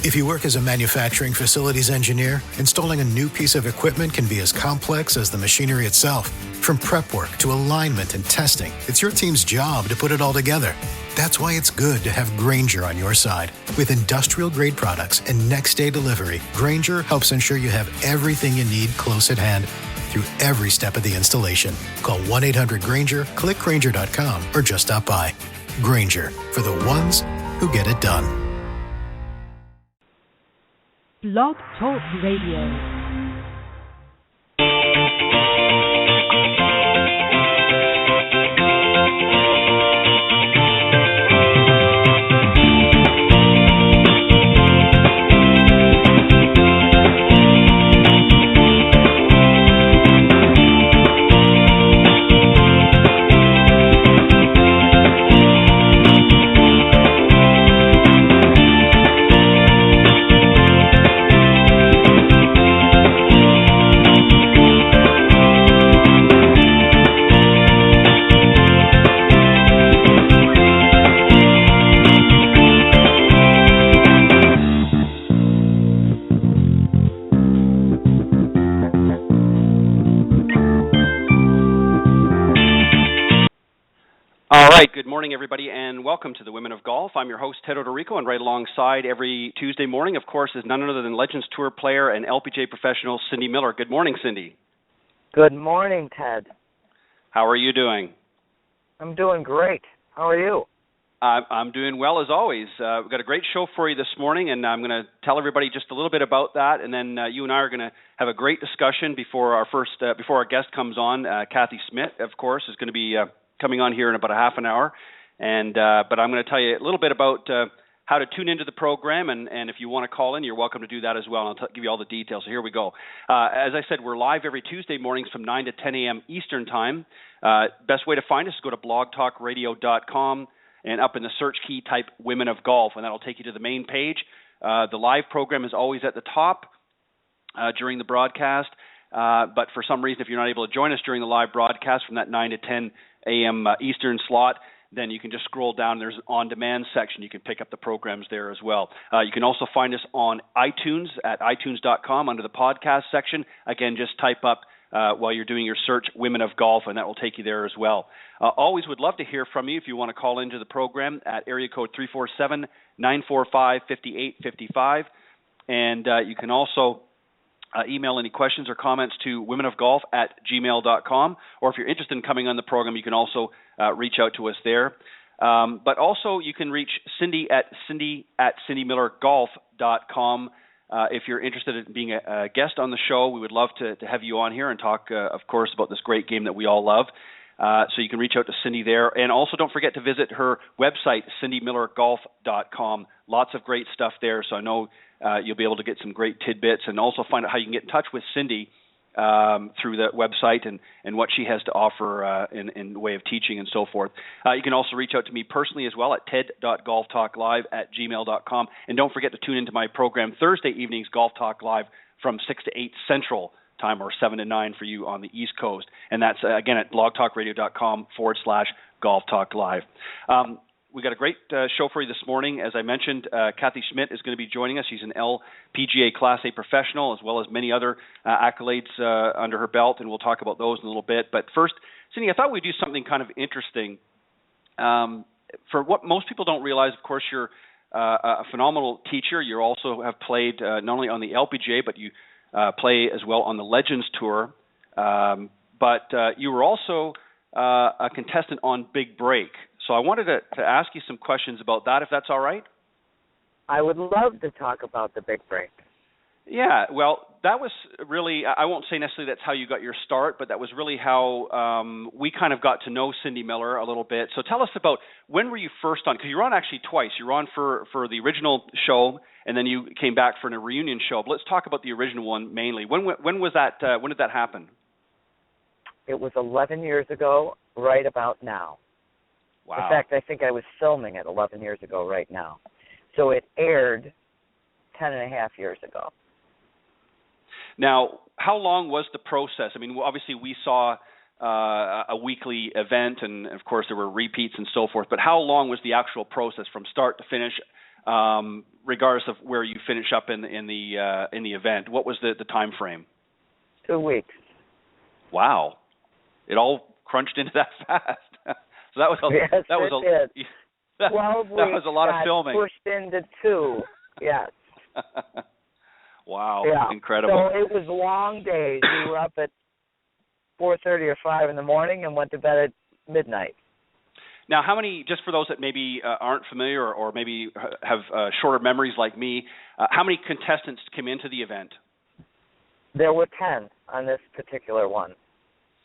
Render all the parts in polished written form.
If you work as a manufacturing facilities engineer, installing a new piece of equipment can be as complex as the machinery itself. From prep work to alignment and testing, it's your team's job to put it all together. That's why it's good to have Grainger on your side. With industrial-grade products and next-day delivery, Grainger helps ensure you have everything you need close at hand through every step of the installation. Call 1-800-GRAINGER, click Grainger.com, or just stop by. Grainger, for the ones who get it done. Blog Talk Radio. Good morning, everybody, and welcome to the Women of Golf. I'm your host, Ted Odorico, and right alongside every Tuesday morning, of course, is none other than Legends Tour player and LPGA Professional Cindy Miller. Good morning, Cindy. Good morning, Ted. How are you doing? I'm doing great. How are you? I'm doing well, as always. We've got a great show for you this morning, and I'm going to tell everybody just a little bit about that, and then you and I are going to have a great discussion before our guest comes on. Cathy Schmidt, of course, is going to be coming on here in about a half an hour, and but I'm going to tell you a little bit about how to tune into the program, and if you want to call in, you're welcome to do that as well, and I'll give you all the details. So here we go. As I said, we're live every Tuesday mornings from 9 to 10 a.m. Eastern Time. Best way to find us is go to blogtalkradio.com, and up in the search key, type Women of Golf, and that'll take you to the main page. The live program is always at the top during the broadcast, but for some reason, if you're not able to join us during the live broadcast from that 9 to 10 a.m. Eastern slot, then you can just scroll down. There's an on-demand section. You can pick up the programs there as well. You can also find us on iTunes at itunes.com under the podcast section. Again, just type up while you're doing your search, Women of Golf, and that will take you there as well. Always would love to hear from you if you want to call into the program at area code 347-945-5855. And you can also email any questions or comments to womenofgolf@gmail.com, or if you're interested in coming on the program, you can also reach out to us there. But also, you can reach Cindy at cindymillergolf.com. If you're interested in being a guest on the show, we would love to have you on here and talk, of course, about this great game that we all love. So you can reach out to Cindy there. And also don't forget to visit her website, cindymillergolf.com. Lots of great stuff there, so I know you'll be able to get some great tidbits, and also find out how you can get in touch with Cindy through the website and what she has to offer in the way of teaching and so forth. You can also reach out to me personally as well at ted.golftalklive@gmail.com. And don't forget to tune into my program Thursday evenings, Golf Talk Live, from 6 to 8 Central Time, or 7 to 9 for you on the East Coast. And that's, again, at blogtalkradio.com/Golf Talk Live. We got a great show for you this morning. As I mentioned, Cathy Schmidt is going to be joining us. She's an LPGA Class A professional, as well as many other accolades under her belt, and we'll talk about those in a little bit. But first, Cindy, I thought we'd do something kind of interesting. For what most people don't realize, of course, you're a phenomenal teacher. You also have played not only on the LPGA, but you play as well on the Legends Tour. But you were also a contestant on Big Break. So I wanted to ask you some questions about that, if that's all right. I would love to talk about the Big Break. Yeah, well, that was really, I won't say necessarily that's how you got your start, but that was really how we kind of got to know Cindy Miller a little bit. So tell us about, when were you first on? Because you were on actually twice. You were on for the original show, and then you came back for a reunion show. But let's talk about the original one mainly. When was that? When did that happen? It was 11 years ago, right about now. Wow. In fact, I think I was filming it 11 years ago right now. So it aired 10 and a half years ago. Now, how long was the process? I mean, obviously we saw a weekly event, and of course there were repeats and so forth, but how long was the actual process from start to finish regardless of where you finish up in the event. What was the time frame? 2 weeks. Wow, it all crunched into that fast. So that was Yes, that was it did. 12 weeks that was a lot of filming. Pushed into 2. Yes. Wow. Yeah. Incredible. So it was long days. We were up at 4:30 or 5 in the morning and went to bed at midnight. Now, how many, just for those that maybe aren't familiar or maybe have shorter memories like me, how many contestants came into the event? There were 10 on this particular one,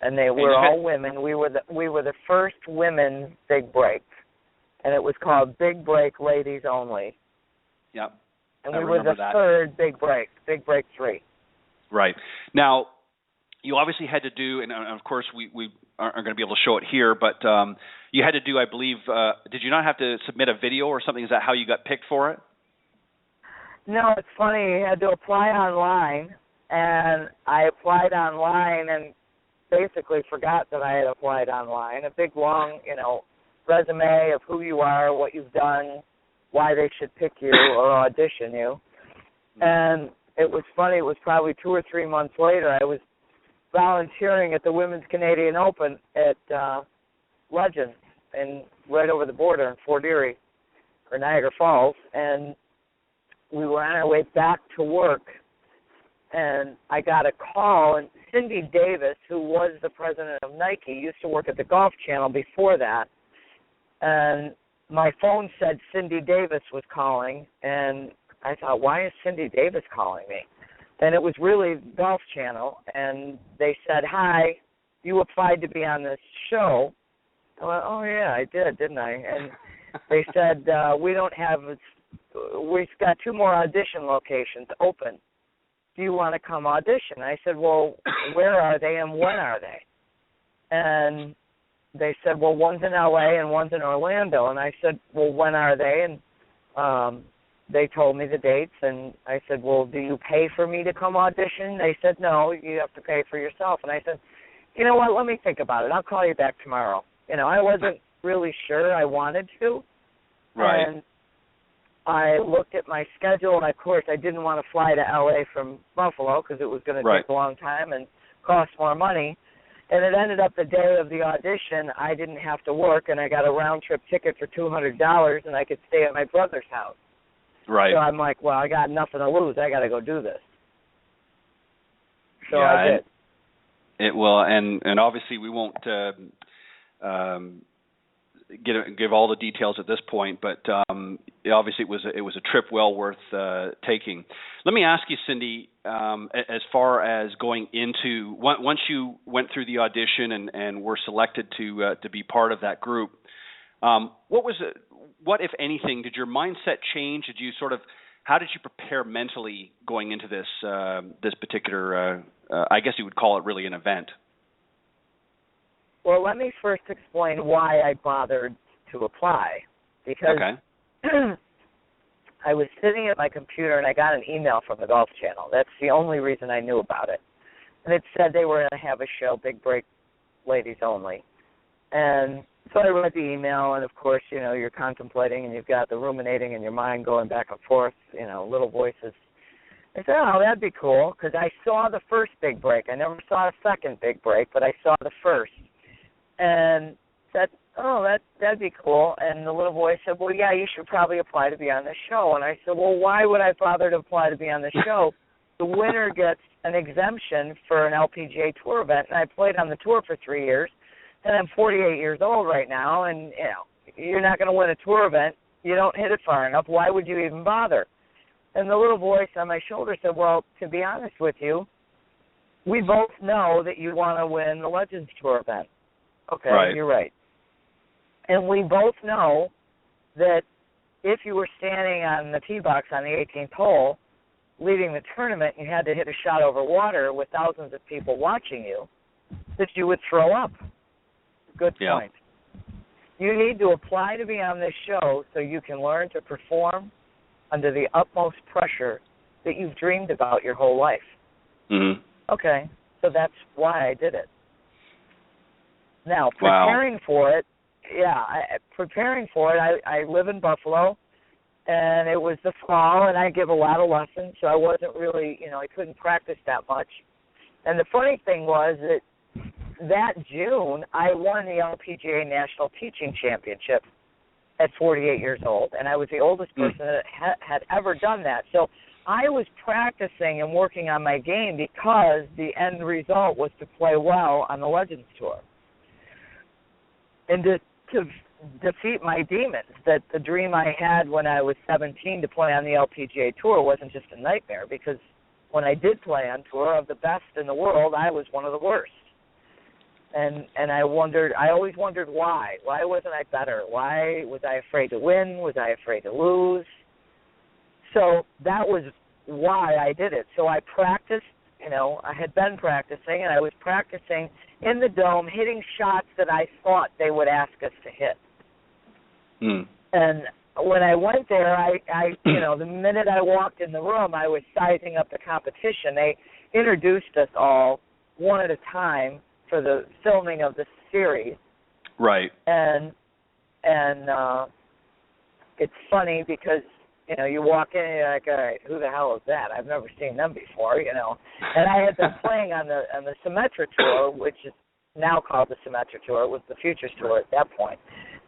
and they were all women. We were the first women's big break, and it was called Big Break Ladies Only. Yep. And we were the third big break 3. Right. Now, you obviously had to do, and of course we aren't going to be able to show it here, but you had to do, I believe, did you not have to submit a video or something? Is that how you got picked for it? No, it's funny. You had to apply online, and I applied online and basically forgot that I had applied online. A big, long, resume of who you are, what you've done, why they should pick you or audition you. And it was funny. It was probably 2 or 3 months later. I was volunteering at the Women's Canadian Open at Legends and right over the border in Fort Erie or Niagara Falls, and we were on our way back to work, and I got a call, and Cindy Davis, who was the president of Nike, used to work at the Golf Channel before that, and my phone said Cindy Davis was calling, and I thought, why is Cindy Davis calling me? And it was really Golf Channel, and they said, hi, you applied to be on this show. I went, oh, yeah, I did, didn't I? And they said, we've got 2 more audition locations open. Do you want to come audition? I said, well, where are they and when are they? And they said, well, one's in L.A. and one's in Orlando. And I said, well, when are they? And they told me the dates, and I said, well, do you pay for me to come audition? They said, no, you have to pay for yourself. And I said, you know what, let me think about it. I'll call you back tomorrow. I wasn't really sure I wanted to. Right. And I looked at my schedule, and, of course, I didn't want to fly to L.A. from Buffalo because it was going to take a long time and cost more money. And it ended up the day of the audition, I didn't have to work, and I got a round-trip ticket for $200, and I could stay at my brother's house. Right. So I'm like, well, I got nothing to lose. I got to go do this. So yeah, I did. It will, and obviously we won't give all the details at this point, but obviously it was a trip well worth taking. Let me ask you, Cindy, as far as going into once you went through the audition and were selected to be part of that group, what, if anything, did your mindset change? How did you prepare mentally going into this particular, I guess you would call it really an event? Well, let me first explain why I bothered to apply. Because I was sitting at my computer and I got an email from the Golf Channel. That's the only reason I knew about it. And it said they were going to have a show, Big Break Ladies Only. And so I read the email, and, of course, you're contemplating, and you've got the ruminating in your mind going back and forth, little voices. I said, oh, that'd be cool, because I saw the first big break. I never saw a second big break, but I saw the first. And said, oh, that'd be cool. And the little voice said, well, yeah, you should probably apply to be on the show. And I said, well, why would I bother to apply to be on the show? The winner gets an exemption for an LPGA Tour event, and I played on the tour for 3 years. And I'm 48 years old right now, and, you're not going to win a tour event. You don't hit it far enough. Why would you even bother? And the little voice on my shoulder said, well, to be honest with you, we both know that you want to win the Legends Tour event. Okay, right. You're right. And we both know that if you were standing on the tee box on the 18th hole, leading the tournament, and you had to hit a shot over water with thousands of people watching you, that you would throw up. Good point. You need to apply to be on this show so you can learn to perform under the utmost pressure that you've dreamed about your whole life. Mm-hmm. Okay, so that's why I did it. Now, preparing for it, I live in Buffalo, and it was the fall, and I give a lot of lessons, so I wasn't really, I couldn't practice that much. And the funny thing was that June, I won the LPGA National Teaching Championship at 48 years old, and I was the oldest person that had ever done that. So I was practicing and working on my game because the end result was to play well on the Legends Tour. And to defeat my demons, that the dream I had when I was 17 to play on the LPGA Tour wasn't just a nightmare, because when I did play on tour of the best in the world, I was one of the worst. And I always wondered why. Why wasn't I better? Why was I afraid to win? Was I afraid to lose? So that was why I did it. So I practiced, I had been practicing, and I was practicing in the dome, hitting shots that I thought they would ask us to hit. And when I went there, I the minute I walked in the room, I was sizing up the competition. They introduced us all one at a time for the filming of the series. Right. And it's funny because, you walk in and you're like, all right, who the hell is that? I've never seen them before, And I had been playing on the Symetra Tour, which is now called the Symetra Tour. It was the Futures Tour at that point.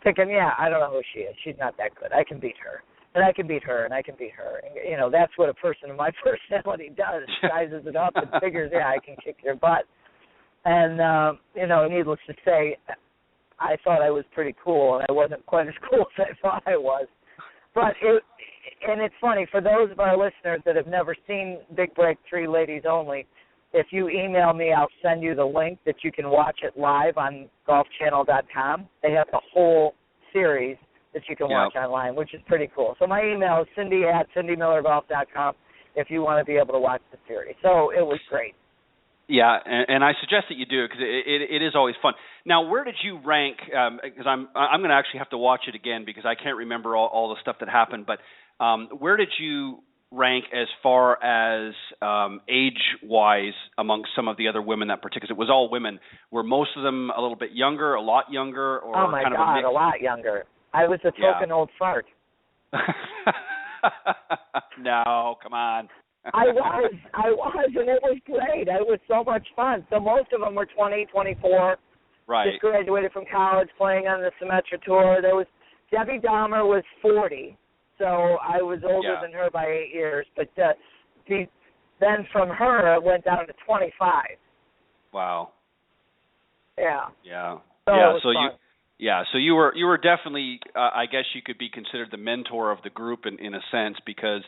Thinking, I don't know who she is. She's not that good. I can beat her. And I can beat her, and I can beat her. And, that's what a person of my personality does. Sizes it up and figures, I can kick your butt. And, needless to say, I thought I was pretty cool, and I wasn't quite as cool as I thought I was. But it's funny, for those of our listeners that have never seen Big Break 3 Ladies Only, if you email me, I'll send you the link that you can watch it live on golfchannel.com. They have the whole series that you can watch online, which is pretty cool. So my email is cindy@cindymillergolf.com if you want to be able to watch the series. So it was great. Yeah, and I suggest that you do, because it is always fun. Now, where did you rank? Because I'm going to actually have to watch it again because I can't remember all the stuff that happened. But where did you rank as far as age-wise amongst some of the other women that participated? It was all women. Were most of them a little bit younger, a lot younger, or oh my kind God, of a mix? A lot younger. I was a token old fart. No, come on. I was, and it was great. It was so much fun. So most of them were 20, 24. Right. Just graduated from college, playing on the Symetra Tour. There was Debbie Dahmer was 40, so I was older than her by 8 years. But then from her, it went down to 25. Wow. Yeah. Yeah. So yeah. it was fun. So you were definitely, I guess you could be considered the mentor of the group in a sense, because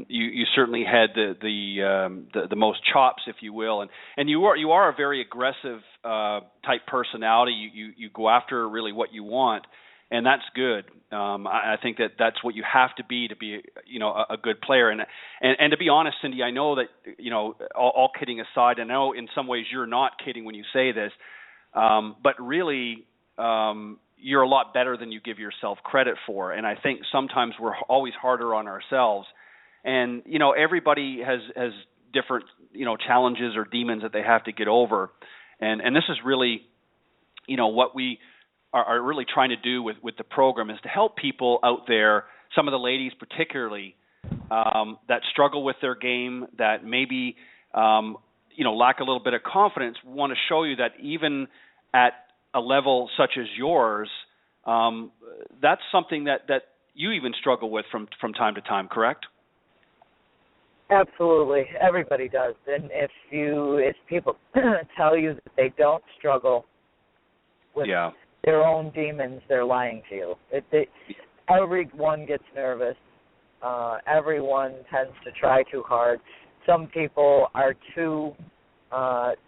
you certainly had the most chops, if you will, and you are a very aggressive type personality. You go after really what you want, and that's good. I think that's what you have to be a good player. And to be honest, Cindy, I know that all kidding aside, I know in some ways you're not kidding when you say this, but really. You're a lot better than you give yourself credit for. And I think sometimes we're always harder on ourselves. And, everybody has different, challenges or demons that they have to get over. And this is really, what we are really trying to do with the program is to help people out there, some of the ladies particularly, that struggle with their game, that maybe, lack a little bit of confidence. We want to show you that even at a level such as yours, that's something that you even struggle with from time to time, correct? Absolutely. Everybody does. And if people tell you that they don't struggle with their own demons, they're lying to you. Everyone gets nervous. Everyone tends to try too hard. Some people are too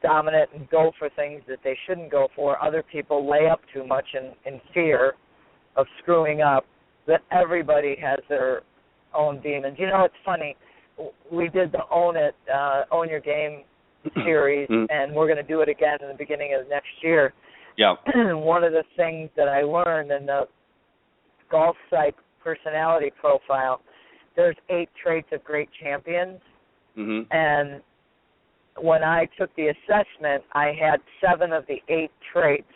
dominant and go for things that they shouldn't go for. Other people lay up too much in fear of screwing up. That everybody has their own demons. It's funny. We did the Own Your Game series, and we're going to do it again in the beginning of next year. Yeah. One of the things that I learned in the Golf Psych personality profile, there's 8 traits of great champions, and when I took the assessment, I had 7 of the 8 traits,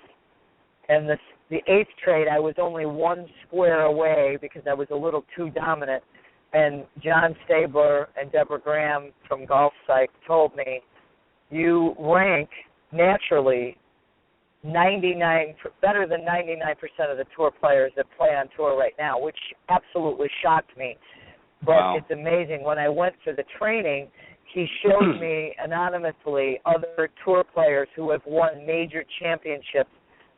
and the 8th trade, I was only one square away because I was a little too dominant. And John Stabler and Deborah Graham from Golf Psych told me, you rank naturally better than 99% of the tour players that play on tour right now, which absolutely shocked me. But wow. It's amazing. When I went for the training, he showed me anonymously other tour players who have won major championships,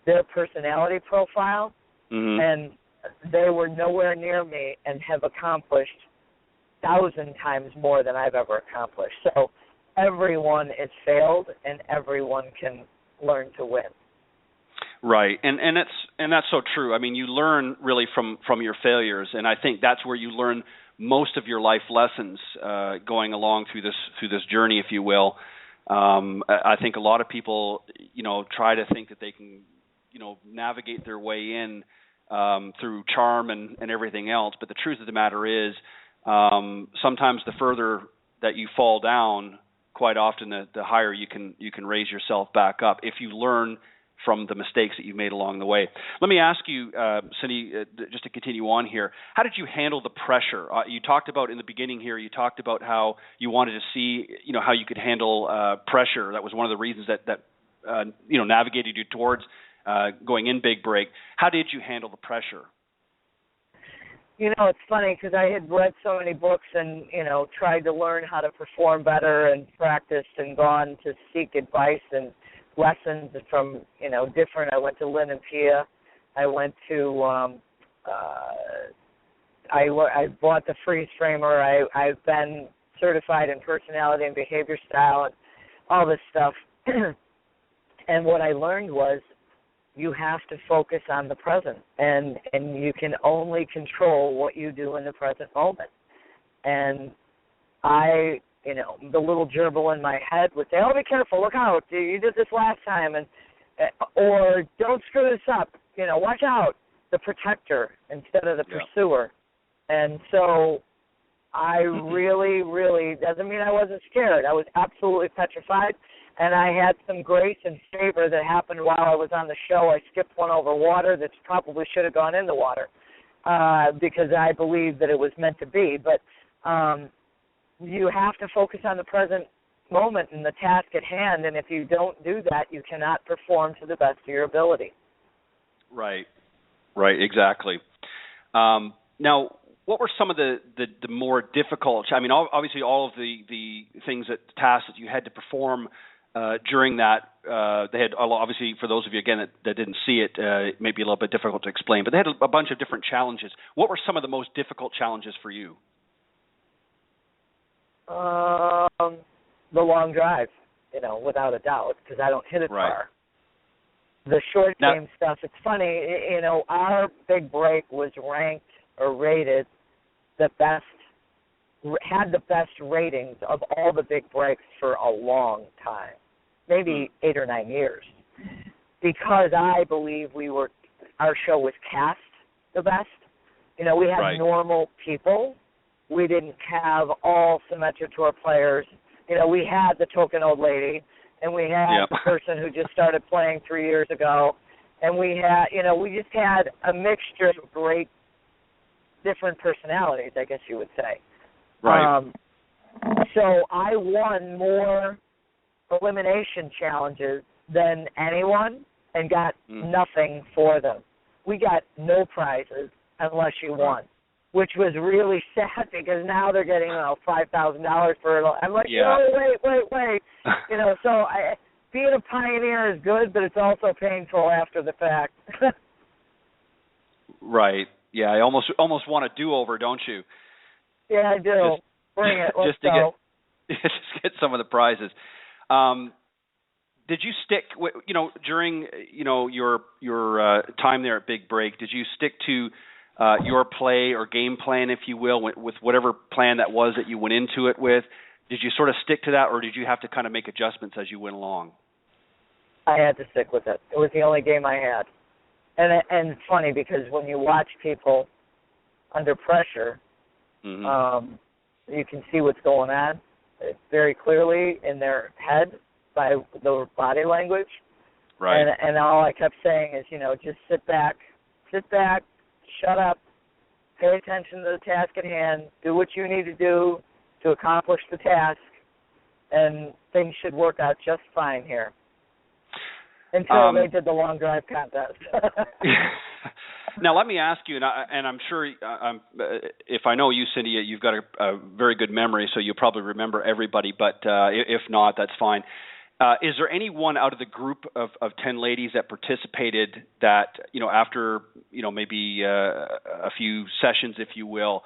their personality profile, and they were nowhere near me and have accomplished 1,000 times more than I've ever accomplished. So everyone is failed, and everyone can learn to win. Right, and that's so true. I mean, you learn really from your failures, and I think that's where you learn most of your life lessons going along through this journey, if you will. I think a lot of people, try to think that they can, navigate their way in through charm and everything else. But the truth of the matter is, sometimes the further that you fall down, quite often the higher you can raise yourself back up if you learn from the mistakes that you've made along the way. Let me ask you, Cindy, just to continue on here, how did you handle the pressure? You talked about in the beginning here, you talked about how you wanted to see, how you could handle pressure. That was one of the reasons that navigated you towards going in big break. How did you handle the pressure? It's funny because I had read so many books and, tried to learn how to perform better and practiced and gone to seek advice and lessons from, different. I went to Lynn and Pia. I went to, I bought the Freeze Framer. I've been certified in personality and behavior style and all this stuff. And what I learned was you have to focus on the present, and you can only control what you do in the present moment. And the little gerbil in my head would say, oh, be careful, look out, you did this last time, or don't screw this up, watch out, the protector instead of the pursuer. And so I really, really, doesn't mean I wasn't scared. I was absolutely petrified, and I had some grace and favor that happened while I was on the show. I skipped one over water that probably should have gone in the water because I believed that it was meant to be. But you have to focus on the present moment and the task at hand, and if you don't do that, you cannot perform to the best of your ability. Right, exactly. Now, what were some of the more difficult, obviously all of the things tasks that you had to perform during that, they had, obviously for those of you, again, that didn't see it, it may be a little bit difficult to explain, but they had a bunch of different challenges. What were some of the most difficult challenges for you? The long drive, without a doubt, because I don't hit it far. The short game stuff, it's funny, our big break was ranked or rated the best, had the best ratings of all the big breaks for a long time, maybe 8 or 9 years, because I believe our show was cast the best. We had normal people. We didn't have all Symetra Tour players. We had the token old lady, and we had the person who just started playing 3 years ago, and we had, we just had a mixture of great different personalities, I guess you would say. Right. So I won more elimination challenges than anyone and got nothing for them. We got no prizes unless you won, which was really sad because now they're getting $5,000 for it. I'm like, wait. So being a pioneer is good, but it's also painful after the fact. Right. Yeah, I almost want a do-over, don't you? Yeah, I do. Bring it. Let's go. Just get some of the prizes. Did you stick, during your time there at Big Break? Did you stick to your play or game plan, if you will, with whatever plan that was that you went into it with? Did you sort of stick to that, or did you have to kind of make adjustments as you went along? I had to stick with it. It was the only game I had. And it's funny because when you watch people under pressure, you can see what's going on very clearly in their head by their body language. Right. And all I kept saying is, just sit back, shut up, pay attention to the task at hand, do what you need to do to accomplish the task, and things should work out just fine here. Until they did the long drive contest. Now, let me ask you, and I'm sure if I know you, Cindy, you've got a very good memory, so you'll probably remember everybody, but if not, that's fine. Is there anyone out of the group of 10 ladies that participated that, after, maybe a few sessions, if you will,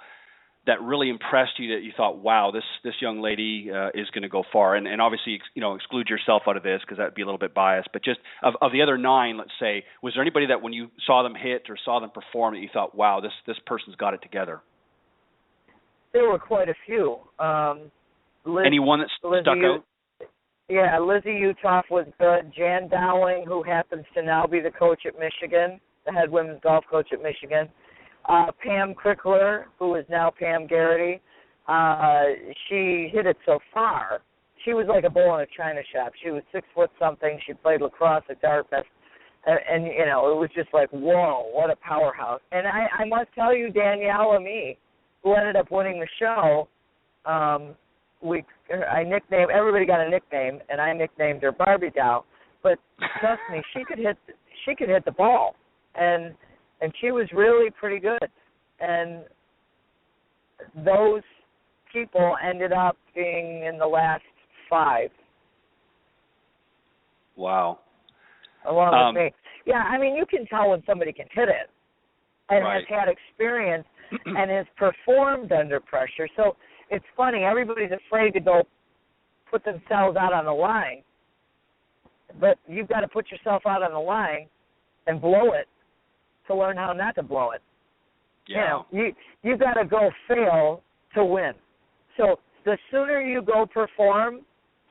that really impressed you, that you thought, wow, this young lady is going to go far? And obviously, exclude yourself out of this because that would be a little bit biased. But just of the other 9, let's say, was there anybody that when you saw them hit or saw them perform that you thought, wow, this person's got it together? There were quite a few. Anyone that stuck out? Yeah, Lizzie Utoff was good. Jan Dowling, who happens to now be the coach at Michigan, the head women's golf coach at Michigan. Pam Crickler, who is now Pam Garrity, she hit it so far. She was like a bull in a china shop. She was 6 foot something. She played lacrosse at Dartmouth. And it was just like, whoa, what a powerhouse. And I must tell you, Danielle and me, who ended up winning the show, I nicknamed, everybody got a nickname, and I nicknamed her Barbie Doll. But trust me, she could hit the ball. And she was really pretty good. And those people ended up being in the last 5. Wow. Along with me. Yeah, I mean, you can tell when somebody can hit it and right. has had experience and has performed under pressure. So it's funny, everybody's afraid to go put themselves out on the line. But you've got to put yourself out on the line and blow it to learn how not to blow it. Yeah. You've got to go fail to win. So the sooner you go perform,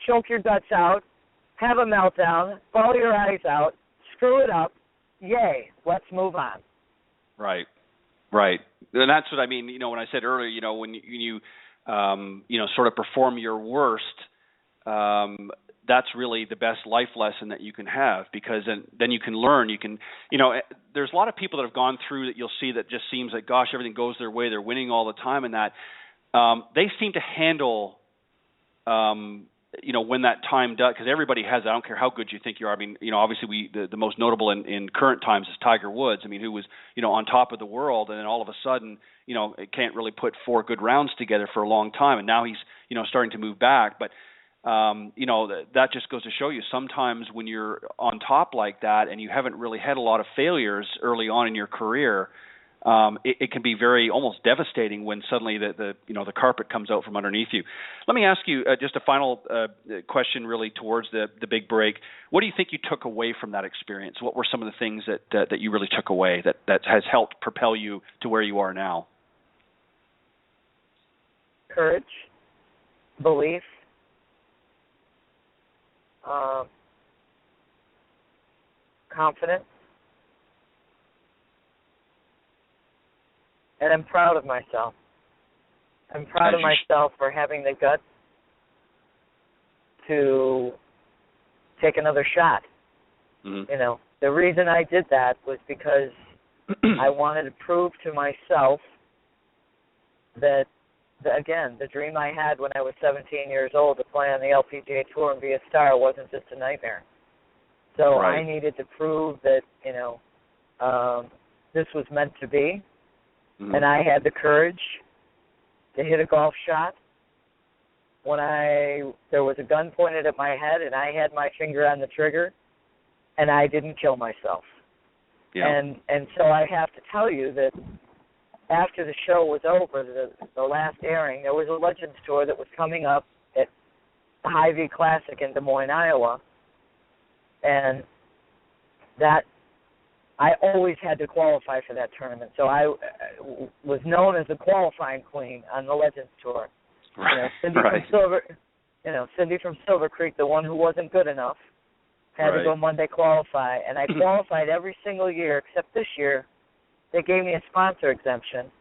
choke your guts out, have a meltdown, bawl your eyes out, screw it up, yay, let's move on. Right. And that's what I mean, when I said earlier, when you sort of perform your worst, that's really the best life lesson that you can have, because then you can learn. You can, there's a lot of people that have gone through that you'll see that just seems like, gosh, everything goes their way. They're winning all the time, and that they seem to handle, when that time does, because everybody has, I don't care how good you think you are. I mean, obviously the most notable in current times is Tiger Woods. I mean, who was, on top of the world, and then all of a sudden, can't really put 4 good rounds together for a long time, and now he's, starting to move back. But that just goes to show you, sometimes when you're on top like that and you haven't really had a lot of failures early on in your career, it can be very almost devastating when suddenly the carpet comes out from underneath you. Let me ask you just a final question, really, towards the big break. What do you think you took away from that experience? What were some of the things that you really took away that has helped propel you to where you are now? Courage, belief, confidence, and I'm proud of myself. I'm proud of myself for having the guts to take another shot. Mm-hmm. The reason I did that was because I wanted to prove to myself that, again, the dream I had when I was 17 years old to play on the LPGA Tour and be a star wasn't just a nightmare. So right. I needed to prove that, this was meant to be. Mm-hmm. And I had the courage to hit a golf shot when there was a gun pointed at my head and I had my finger on the trigger, and I didn't kill myself. Yeah. And so I have to tell you that after the show was over, the last airing, there was a Legends Tour that was coming up at the Hy-Vee Classic in Des Moines, Iowa, and that I always had to qualify for that tournament. So I was known as the qualifying queen on the Legends Tour. Right. Cindy from Silver Creek, the one who wasn't good enough, had right. to go Monday qualify, and I qualified every single year except this year. They gave me a sponsor exemption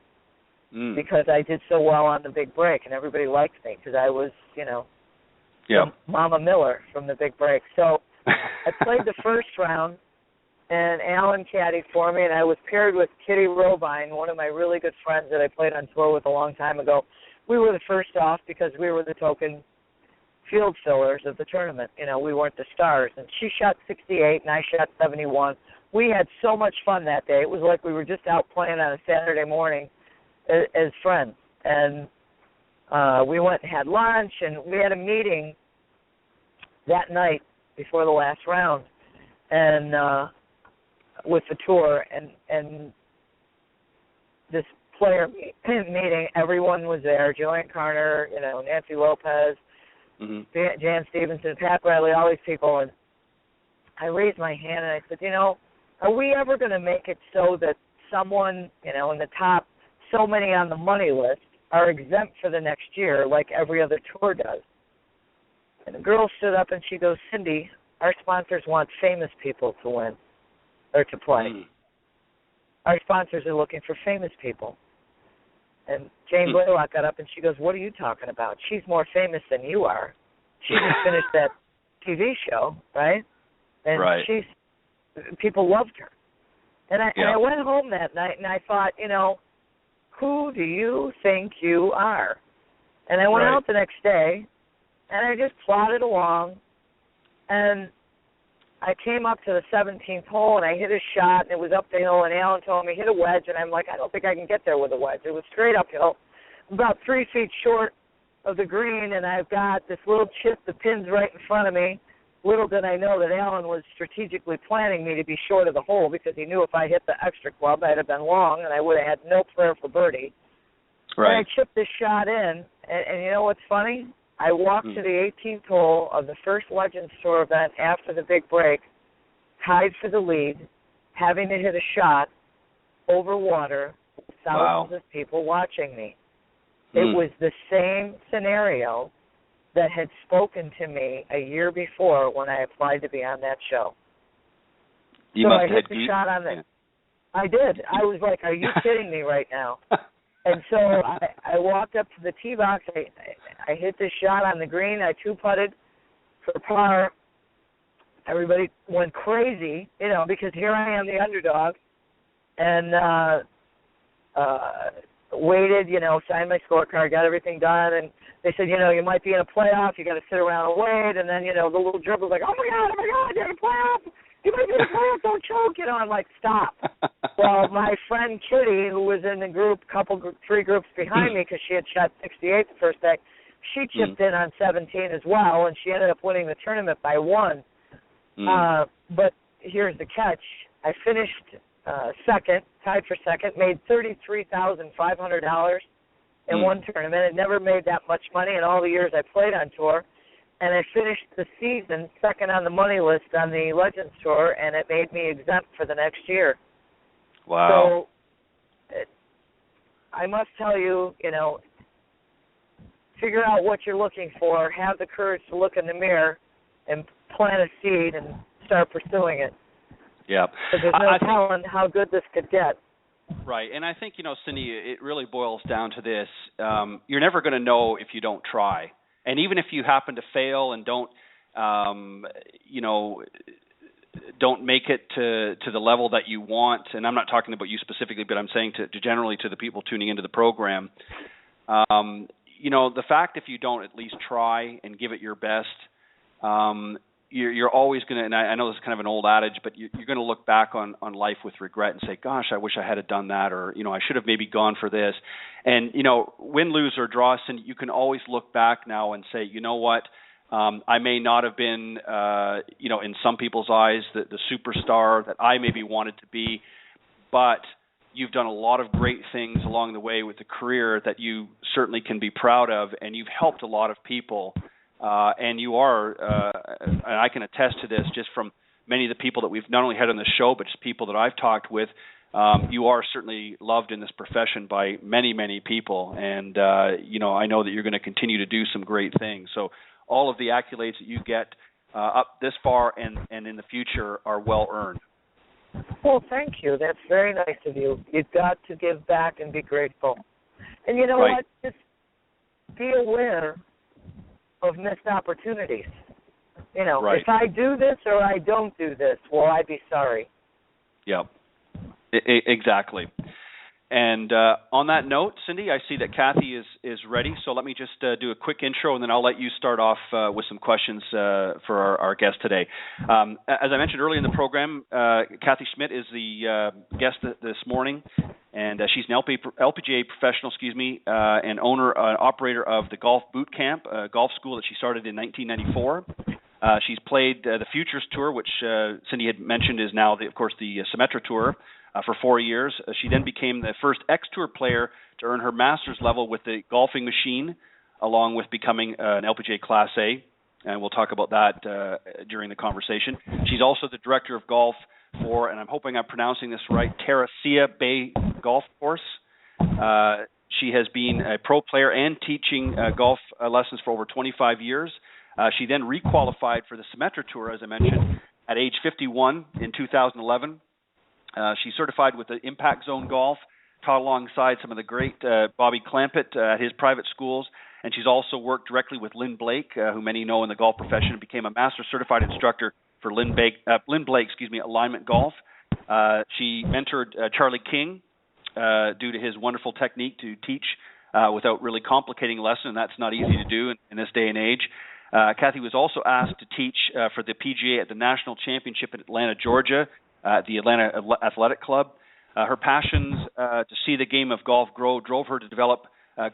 because I did so well on the big break, and everybody liked me because I was, yeah. Mama Miller from the big break. So I played the first round, and Alan caddied for me, and I was paired with Kitty Robine, one of my really good friends that I played on tour with a long time ago. We were the first off because we were the token field fillers of the tournament. You know, we weren't the stars. And she shot 68, and I shot 71. We had so much fun that day. It was like we were just out playing on a Saturday morning as friends. And we went and had lunch, and we had a meeting that night before the last round, and with the tour, and this player meeting, everyone was there. Joanne Carner, you know, Nancy Lopez, Jan Stevenson, Pat Bradley, all these people. And I raised my hand and I said, you know, are we ever going to make it so that someone, you know, in the top, so many on the money list are exempt for the next year like every other tour does? And the girl stood up and she goes, Cindy, our sponsors want famous people to win or to play. Our sponsors are looking for famous people. And Jane Blaylock got up and she goes, what are you talking about? She's more famous than you are. She just finished that TV show, right? And people loved her. And I went home that night and I thought, you know, who do you think you are? And I went out the next day and I just plodded along, and I came up to the 17th hole, and I hit a shot, and it was up the hill, and Alan told me, hit a wedge, and I'm like, I don't think I can get there with a wedge. It was straight uphill, about 3 feet short of the green, and I've got this little chip, the pin's right in front of me. Little did I know that Alan was strategically planning me to be short of the hole because he knew if I hit the extra club, I'd have been long, and I would have had no prayer for birdie. Right. And I chipped this shot in, and you know what's funny? I walked to the 18th hole of the first Legends Tour event after the big break, tied for the lead, having to hit a shot over water, with thousands of people watching me. It was the same scenario that had spoken to me a year before when I applied to be on that show. You so must I have hit the shot on the... I did. I was like, are you kidding me right now? And so I walked up to the tee box. I hit this shot on the green. I two-putted for par. Everybody went crazy, you know, because here I am, the underdog, and waited, you know, signed my scorecard, got everything done, and they said, you know, you might be in a playoff. You got to sit around and wait. And then, you know, the little dribble was like, oh my God, you're in a playoff. You might be in a playoff. Don't choke. You know, I'm like, stop. Well, my friend Kitty, who was in the group, three groups behind me, because she had shot 68 the first day, she chipped in on 17 as well, and she ended up winning the tournament by 1. But here's the catch. I finished second, tied for second, made $33,500 in one tournament. I never made that much money in all the years I played on tour. And I finished the season second on the money list on the Legends Tour, and it made me exempt for the next year. Wow. So I must tell you, you know, figure out what you're looking for, have the courage to look in the mirror and plant a seed and start pursuing it. Yeah. Because there's no telling how good this could get. Right, and I think, you know, Cindy, it really boils down to this. You're never going to know if you don't try. And even if you happen to fail and don't, you know, don't make it to the level that you want, and I'm not talking about you specifically, but I'm saying to generally to the people tuning into the program, you know, the fact if you don't at least try and give it your best, you're always going to, and I know this is kind of an old adage, but you're going to look back on life with regret and say, gosh, I wish I had done that, or, you know, I should have maybe gone for this. And, you know, win, lose, or draw, and you can always look back now and say, you know what, I may not have been, you know, in some people's eyes, the superstar that I maybe wanted to be, but you've done a lot of great things along the way with the career that you certainly can be proud of, and you've helped a lot of people. And you are, and I can attest to this just from many of the people that we've not only had on the show, but just people that I've talked with. You are certainly loved in this profession by many, many people. And, you know, I know that you're going to continue to do some great things. So all of the accolades that you get up this far and in the future are well earned. Well, thank you. That's very nice of you. You've got to give back and be grateful. And you know what? Just be aware of missed opportunities. You know, right. if I do this or I don't do this, will I be sorry? Yep. Exactly. And on that note, Cindy, I see that Cathy is ready. So let me just do a quick intro, and then I'll let you start off with some questions for our guest today. As I mentioned earlier in the program, Cathy Schmidt is the guest this morning, and she's an LPGA professional, and owner and operator of the Golf Boot Camp, a golf school that she started in 1994. She's played the Futures Tour, which Cindy had mentioned is now, of course, the Symetra Tour, for 4 years. She then became the first X-Tour player to earn her master's level with the golfing machine, along with becoming an LPGA Class A, and we'll talk about that during the conversation. She's also the director of golf for, and I'm hoping I'm pronouncing this right, Terracea Bay Golf Course. She has been a pro player and teaching golf lessons for over 25 years. She then requalified for the Symetra Tour, as I mentioned, at age 51 in 2011. She's certified with the Impact Zone Golf, taught alongside some of the great Bobby Clampett at his private schools, and she's also worked directly with Lynn Blake, who many know in the golf profession, and became a master certified instructor for Lynn Blake, Alignment Golf. She mentored Charlie King due to his wonderful technique to teach without really complicating a lesson, and that's not easy to do in this day and age. Cathy was also asked to teach for the PGA at the National Championship in Atlanta, Georgia, at the Atlanta Athletic Club. Her passions to see the game of golf grow drove her to develop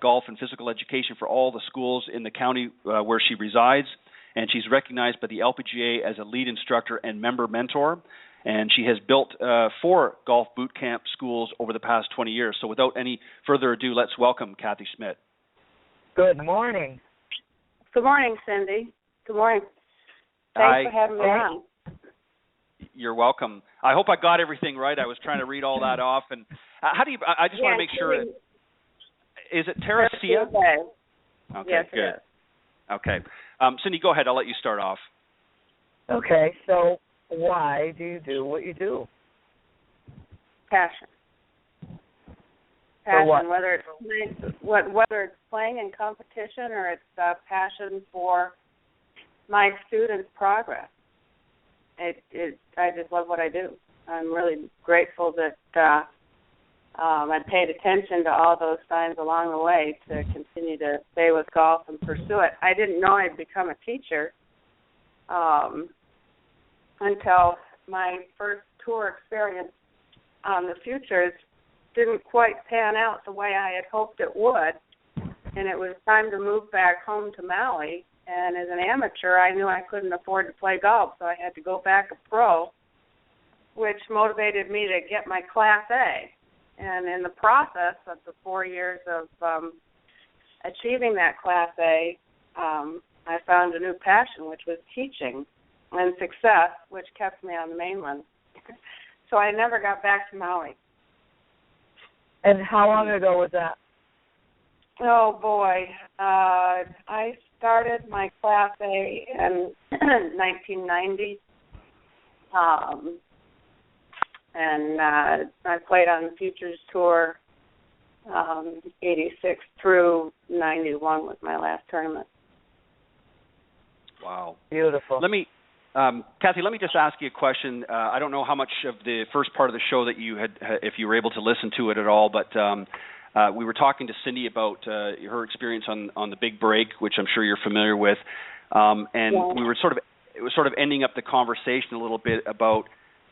golf and physical education for all the schools in the county where she resides, and she's recognized by the LPGA as a lead instructor and member mentor, and she has built 4 golf boot camp schools over the past 20 years. So without any further ado, let's welcome Cathy Schmidt. Good morning. Good morning, Cindy. Good morning. Thanks for having me on. You're welcome. I hope I got everything right. I was trying to read all that off. And how do you? I just want to make sure. Is it Terracea? Okay, yes, good. It is. Okay, Cindy, go ahead. I'll let you start off. Okay, so why do you do what you do? Passion. For what? Whether it's playing in competition or it's passion for my students' progress. I just love what I do. I'm really grateful that I paid attention to all those signs along the way to continue to stay with golf and pursue it. I didn't know I'd become a teacher until my first tour experience on the Futures didn't quite pan out the way I had hoped it would, and it was time to move back home to Maui. And as an amateur, I knew I couldn't afford to play golf, so I had to go back a pro, which motivated me to get my Class A. And in the process of the 4 years of achieving that Class A, I found a new passion, which was teaching, and success, which kept me on the mainland. So I never got back to Maui. And how long ago was that? Oh, boy. I started my Class A in 1990, and I played on the Futures Tour 86 through 91 was my last tournament. Wow. Beautiful. Let me, Cathy, let me just ask you a question. I don't know how much of the first part of the show that you had, if you were able to listen to it at all, but we were talking to Cindy about her experience on the big break, which I'm sure you're familiar with, and we were it was sort of ending up the conversation a little bit about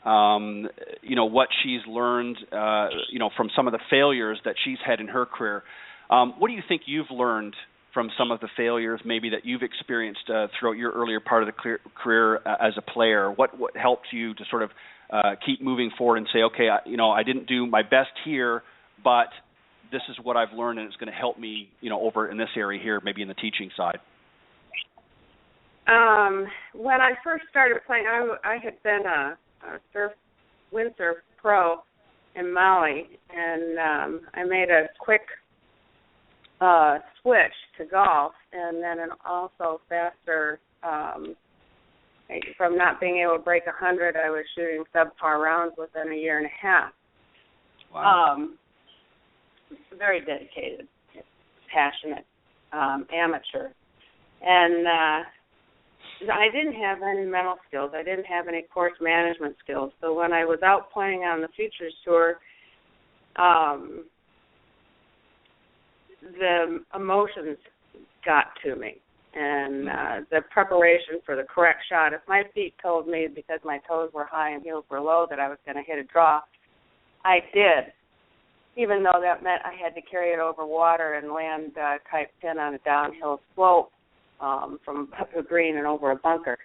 what she's learned, from some of the failures that she's had in her career. What do you think you've learned from some of the failures maybe that you've experienced throughout your earlier part of the career as a player? What helped you to sort of keep moving forward and say, okay, I didn't do my best here, but this is what I've learned, and it's going to help me, over in this area here, maybe in the teaching side? When I first started playing, I had been a windsurf pro in Maui, and I made a quick switch to golf, and then also faster. From not being able to break 100, I was shooting subpar rounds within a year and a half. Wow. Very dedicated, passionate amateur. And I didn't have any mental skills. I didn't have any course management skills. So when I was out playing on the Futures Tour, the emotions got to me, and the preparation for the correct shot. If my feet told me, because my toes were high and heels were low, that I was going to hit a draw, I did, even though that meant I had to carry it over water and land type pin on a downhill slope from a green and over a bunker.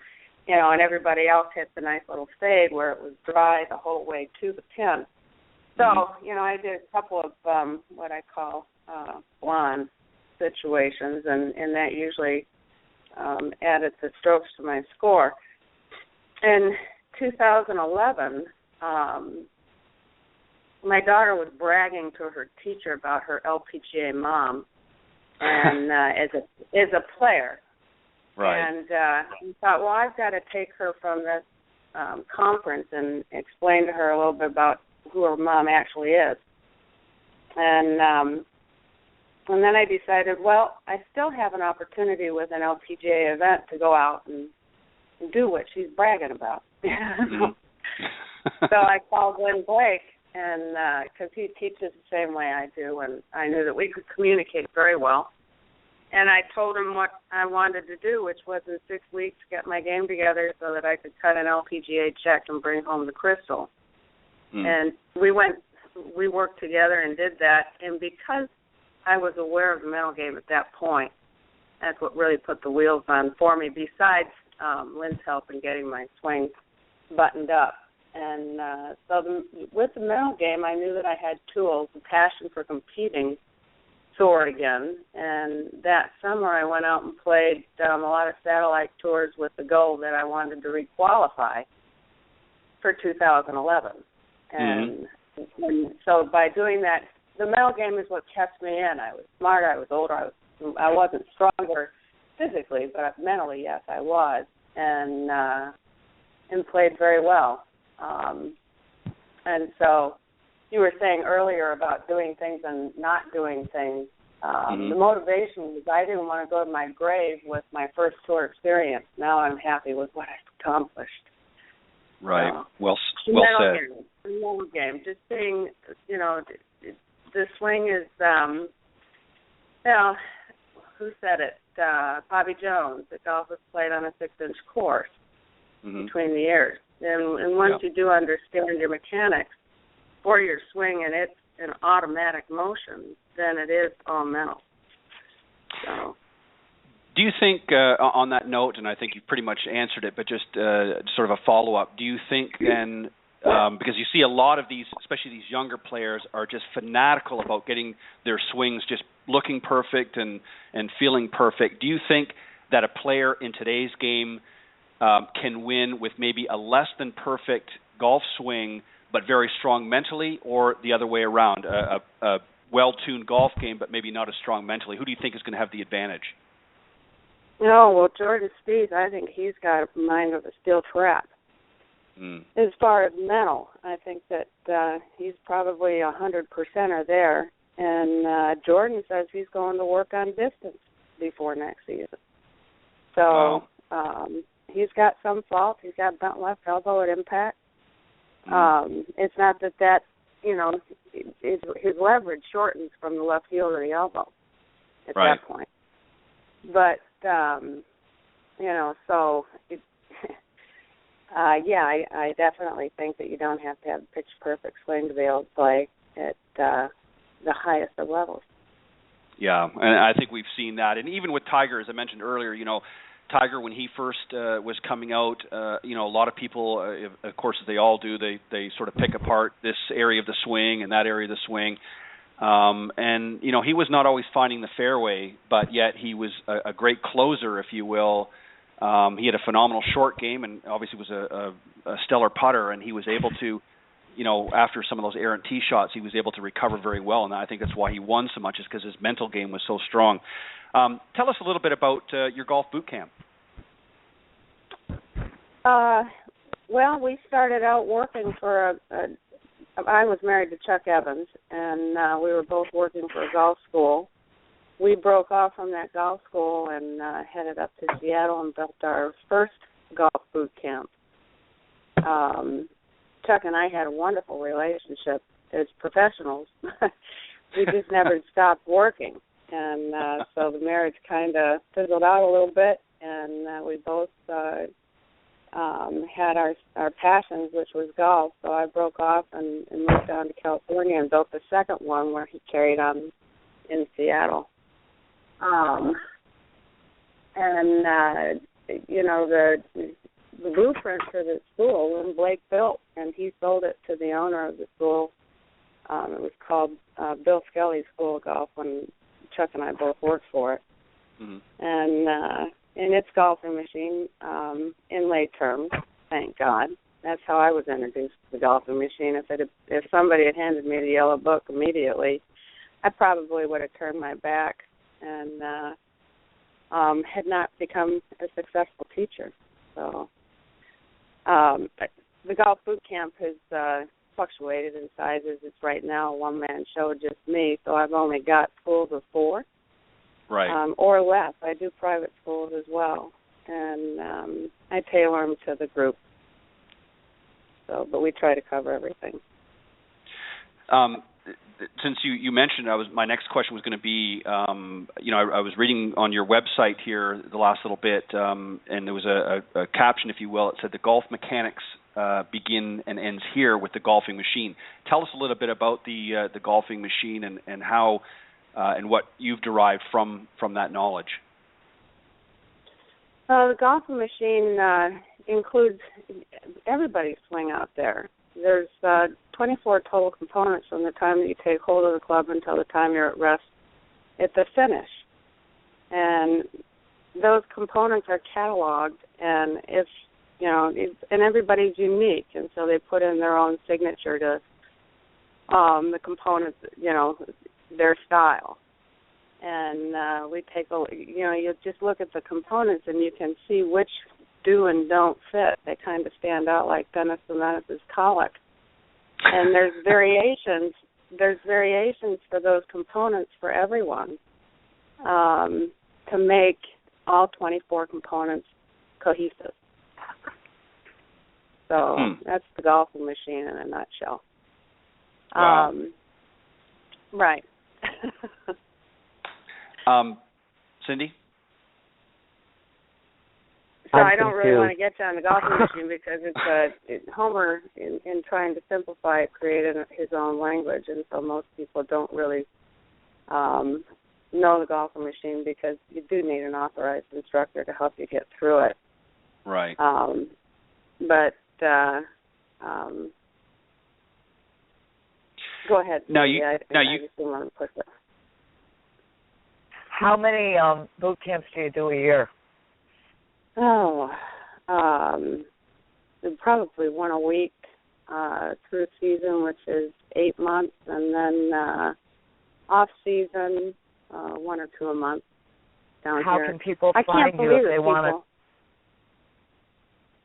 And everybody else hit the nice little fade where it was dry the whole way to the pin. So, I did a couple of what I call blonde situations, and that usually added the strokes to my score. In 2011, my daughter was bragging to her teacher about her LPGA mom, and as a player. Right. And he thought, well, I've got to take her from this conference and explain to her a little bit about who her mom actually is. And then I decided, well, I still have an opportunity with an LPGA event to go out and do what she's bragging about. So I called Glenn Blake, and because he teaches the same way I do, and I knew that we could communicate very well. And I told him what I wanted to do, which was in 6 weeks get my game together so that I could cut an LPGA check and bring home the crystal. And we worked together and did that. And because I was aware of the mental game at that point, that's what really put the wheels on for me, besides Lynn's help in getting my swing buttoned up. And with the mental game, I knew that I had tools. The passion for competing soared again. And that summer I went out and played a lot of satellite tours with the goal that I wanted to requalify for 2011. And so by doing that, the mental game is what kept me in. I was smarter, I was older, I wasn't stronger physically, but mentally, yes, I was, and played very well. And so you were saying earlier about doing things and not doing things. The motivation was I didn't want to go to my grave with my first tour experience. Now I'm happy with what I've accomplished. Right. Well said. The mental game. Just being, the swing is, who said it? Bobby Jones. The golf is played on a 6-inch course between the ears. And once you do understand your mechanics for your swing and it's an automatic motion, then it is all mental. So. Do you think, on that note, and I think you've pretty much answered it, but just sort of a follow-up, do you think then, because you see a lot of these, especially these younger players, are just fanatical about getting their swings just looking perfect and feeling perfect, do you think that a player in today's game can win with maybe a less than perfect golf swing but very strong mentally, or the other way around, a well-tuned golf game but maybe not as strong mentally? Who do you think is going to have the advantage? Jordan Spieth, I think he's got a mind of a steel trap. As far as mental, I think that he's probably 100% are there. And Jordan says he's going to work on distance before next season. So he's got some fault. He's got bent left elbow at impact. It's not that his leverage shortens from the left heel to the elbow at that point. But, so, I definitely think that you don't have to have a pitch-perfect swing to be able to play at the highest of levels. Yeah, and I think we've seen that. And even with Tiger, as I mentioned earlier, Tiger, when he first was coming out, a lot of people, of course, as they all do, they sort of pick apart this area of the swing and that area of the swing. And he was not always finding the fairway, but yet he was a great closer, if you will. He had a phenomenal short game and obviously was a stellar putter, and he was able to, after some of those errant tee shots, he was able to recover very well, and I think that's why he won so much, is because his mental game was so strong. Tell us a little bit about your golf boot camp. Well, we started out working for I was married to Chuck Evans, and we were both working for a golf school. we broke off from that golf school and headed up to Seattle and built our first golf boot camp. Chuck and I had a wonderful relationship as professionals. We just never stopped working. And so the marriage kind of fizzled out a little bit, and we both had our passions, which was golf. So I broke off and moved down to California and built the second one where he carried on in Seattle. The blueprint for the school, Lynn Blake built, and he sold it to the owner of the school. It was called Bill Skelly School of Golf when Chuck and I both worked for it. Mm-hmm. And it's golfing machine in lay terms, thank God. That's how I was introduced to the golfing machine. If somebody had handed me the yellow book immediately, I probably would have turned my back and had not become a successful teacher. So the golf boot camp has fluctuated in sizes. It's right now a one-man show, just me, so I've only got schools of 4. Right. Or less. I do private schools as well, and I tailor them to the group. So, but we try to cover everything. Since you mentioned, my next question was going to be, I was reading on your website here the last little bit, and there was a caption, if you will. It said, "The golf mechanics begin and ends here with the golfing machine." Tell us a little bit about the golfing machine and how and what you've derived from that knowledge. The golfing machine includes everybody's swing out there. There's 24 total components from the time that you take hold of the club until the time you're at rest at the finish. And those components are cataloged, and and everybody's unique, and so they put in their own signature to the components, their style. And we take you just look at the components and you can see which do and don't fit. They kind of stand out like Dennis the Menace's colic. And there's variations for those components for everyone to make all 24 components cohesive. So that's the golfing machine in a nutshell. Wow. Right. Cindy? So I don't really want to get you on the golfing machine because Homer, in trying to simplify it, created his own language, and so most people don't really know the golfing machine because you do need an authorized instructor to help you get through it. Right. Go ahead. I just didn't want to push it. How many boot camps do you do a year? Probably one a week through season, which is 8 months, and then off season, 1 or 2 a month down How here. Can people I find can't you believe if they want to?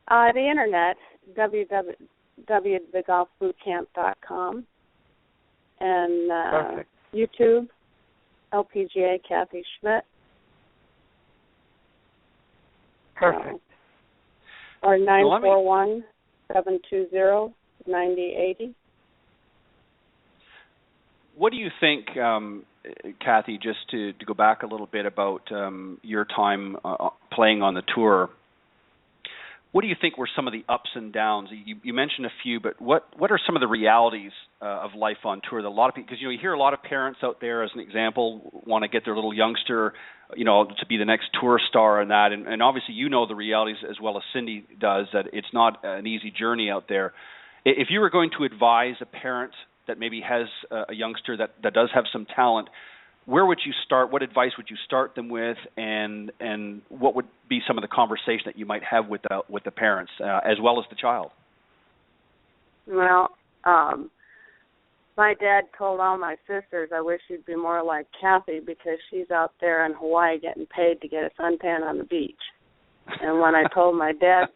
The internet, www.thegolfbootcamp.com, and YouTube, LPGA Cathy Schmidt. Perfect. Or 941-720-9080. What do you think, Cathy, just to go back a little bit about your time playing on the tour, what do you think were some of the ups and downs? You mentioned a few, but what are some of the realities of life on tour that a lot of people, because you hear a lot of parents out there, as an example, want to get their little youngster, to be the next tour star and that, and obviously the realities as well as Cindy does, that it's not an easy journey out there. If you were going to advise a parent that maybe has a youngster that does have some talent, where would you start? What advice would you start them with, and what would be some of the conversation that you might have with the parents as well as the child? Well, my dad told all my sisters, I wish you'd be more like Cathy because she's out there in Hawaii getting paid to get a suntan on the beach. And when I told my dad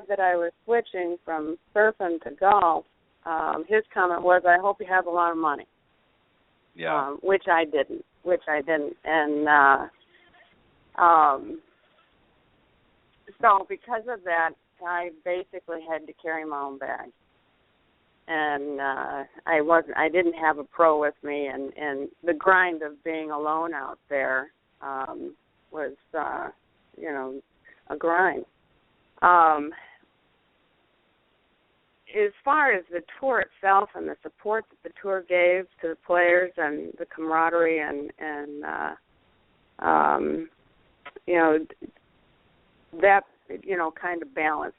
that I was switching from surfing to golf, his comment was, I hope you have a lot of money. Yeah. Which I didn't. And so because of that, I basically had to carry my own bag. And I didn't have a pro with me, and the grind of being alone out there was a grind. As far as the tour itself and the support that the tour gave to the players and the camaraderie and that kind of balanced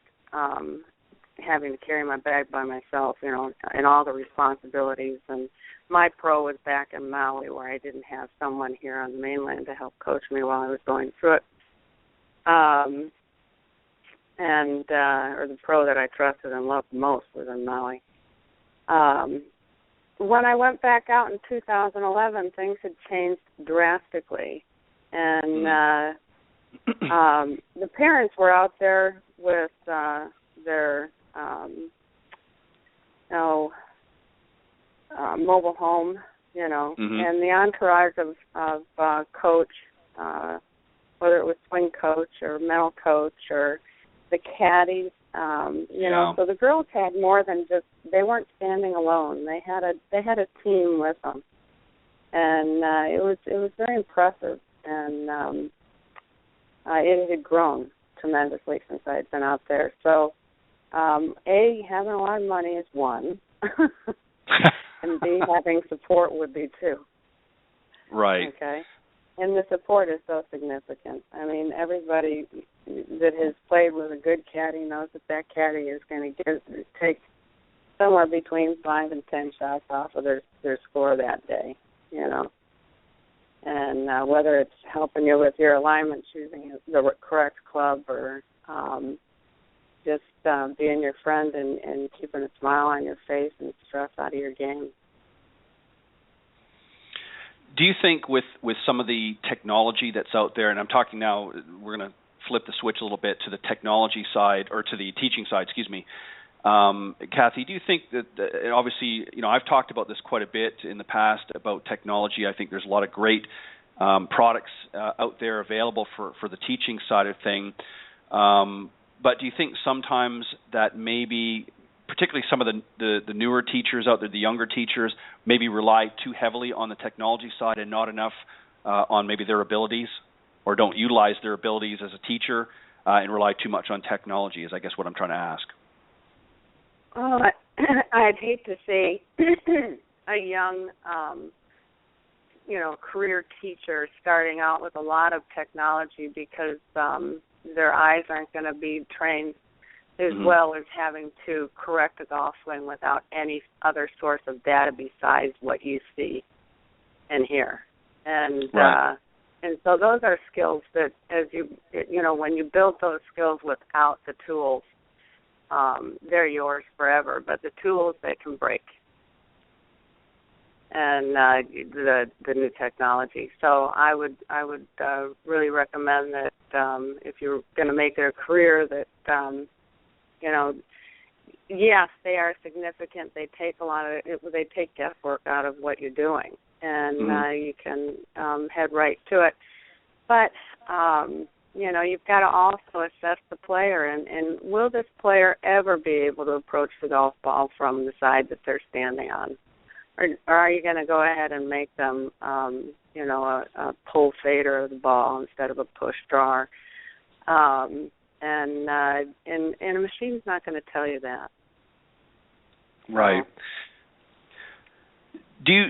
having to carry my bag by myself, and all the responsibilities. And my pro was back in Maui, where I didn't have someone here on the mainland to help coach me while I was going through it. Or the pro that I trusted and loved most was in Maui. When I went back out in 2011, things had changed drastically. And the parents were out there with their mobile home, and the entourage of coach, whether it was swing coach or mental coach or the caddies, so the girls had more than just, they weren't standing alone. They had a team with them, and it was very impressive, and it had grown tremendously since I had been out there. So, having a lot of money is one, and B, having support would be two. Right. Okay. And the support is so significant. I mean, everybody that has played with a good caddy knows that caddy is going to take somewhere between 5 and 10 shots off of their score that day, And whether it's helping you with your alignment, choosing the correct club, or just being your friend and keeping a smile on your face and stress out of your game. Do you think with some of the technology that's out there, and I'm talking now, we're going to flip the switch a little bit to the technology side, or to the teaching side, excuse me. Cathy, do you think that, obviously, I've talked about this quite a bit in the past about technology. I think there's a lot of great products out there available for the teaching side of things. But do you think sometimes that maybe, particularly some of the newer teachers out there, the younger teachers, maybe rely too heavily on the technology side and not enough on maybe their abilities, or don't utilize their abilities as a teacher and rely too much on technology, is I guess what I'm trying to ask. Well, I'd hate to see a young, career teacher starting out with a lot of technology, because their eyes aren't going to be trained as well as having to correct a golf swing without any other source of data besides what you see and hear. And right. And so those are skills that, when you build those skills without the tools, they're yours forever. But the tools, they can break. And the new technology. So I would really recommend that if you're going to make it a career, that yes, they are significant. They take they take guesswork out of what you're doing, and you can head right to it. But you've got to also assess the player, and will this player ever be able to approach the golf ball from the side that they're standing on? Or are you going to go ahead and make them, a pull fader of the ball instead of a push drawer? And a machine's not going to tell you that. Right. Do you,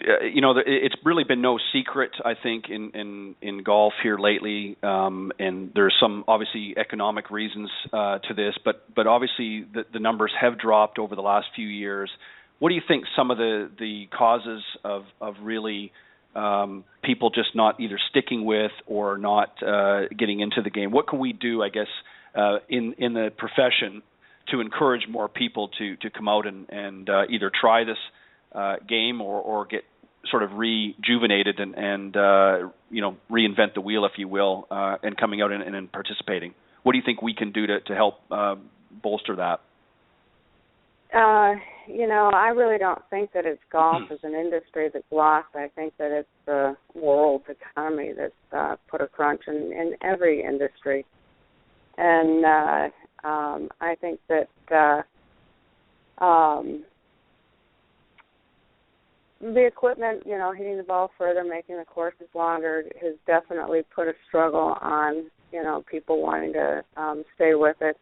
it's really been no secret, I think, in golf here lately, and there's some obviously economic reasons to this, but obviously the numbers have dropped over the last few years. What do you think some of the causes of really people just not either sticking with or not getting into the game? What can we do, I guess, in the profession to encourage more people to come out and either try this game or get sort of rejuvenated and reinvent the wheel, if you will, and coming out and participating? What do you think we can do to help bolster that? I really don't think that it's golf as an industry that's lost. I think that it's the world economy that's put a crunch in every industry. And I think that the equipment, hitting the ball further, making the courses longer, has definitely put a struggle on, people wanting to stay with it.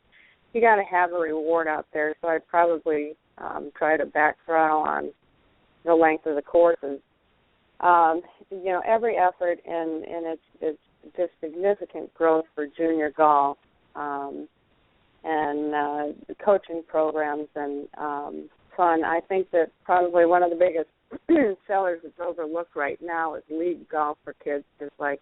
You got to have a reward out there, so I'd probably try to back throttle on the length of the courses. Every effort in its just significant growth for junior golf and coaching programs and fun. I think that probably one of the biggest sellers that's overlooked right now is league golf for kids, just like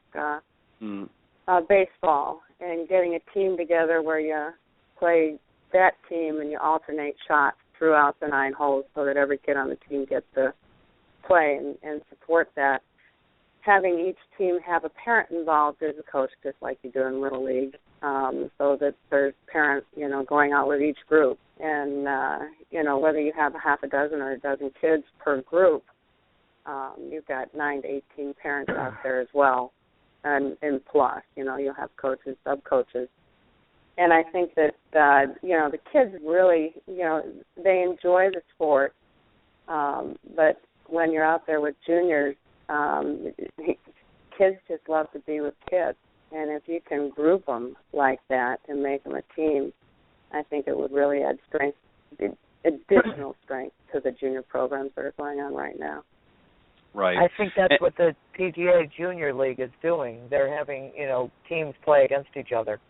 baseball, and getting a team together where you play that team and you alternate shots throughout the 9 holes so that every kid on the team gets to play and support that. Having each team have a parent involved as a coach, just like you do in Little League, so that there's parents, going out with each group. And, whether you have a half a dozen or a dozen kids per group, you've got 9 to 18 parents out there as well. And plus, you'll have coaches, sub-coaches. And I think that, the kids really, they enjoy the sport. But when you're out there with juniors, kids just love to be with kids. And if you can group them like that and make them a team, I think it would really add strength, additional strength to the junior programs that are going on right now. Right. I think that's what the PGA Junior League is doing. They're having, teams play against each other.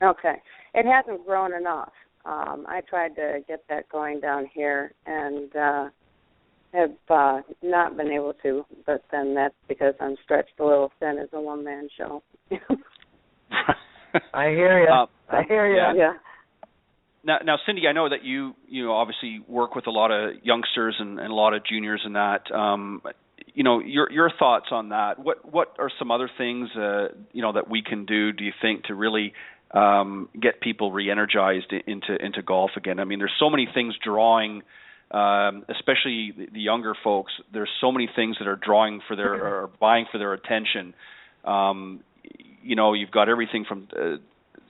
Okay. It hasn't grown enough. I tried to get that going down here and have not been able to, but then that's because I'm stretched a little thin as a one-man show. I hear you. I hear you. Yeah. Now, Cindy, I know that you obviously work with a lot of youngsters and a lot of juniors and that. Your thoughts on that? What are some other things that we can do you think to really get people re-energized into golf again? I mean, there's so many things drawing, especially the younger folks. There's so many things that are drawing for their or buying for their attention. You've got everything from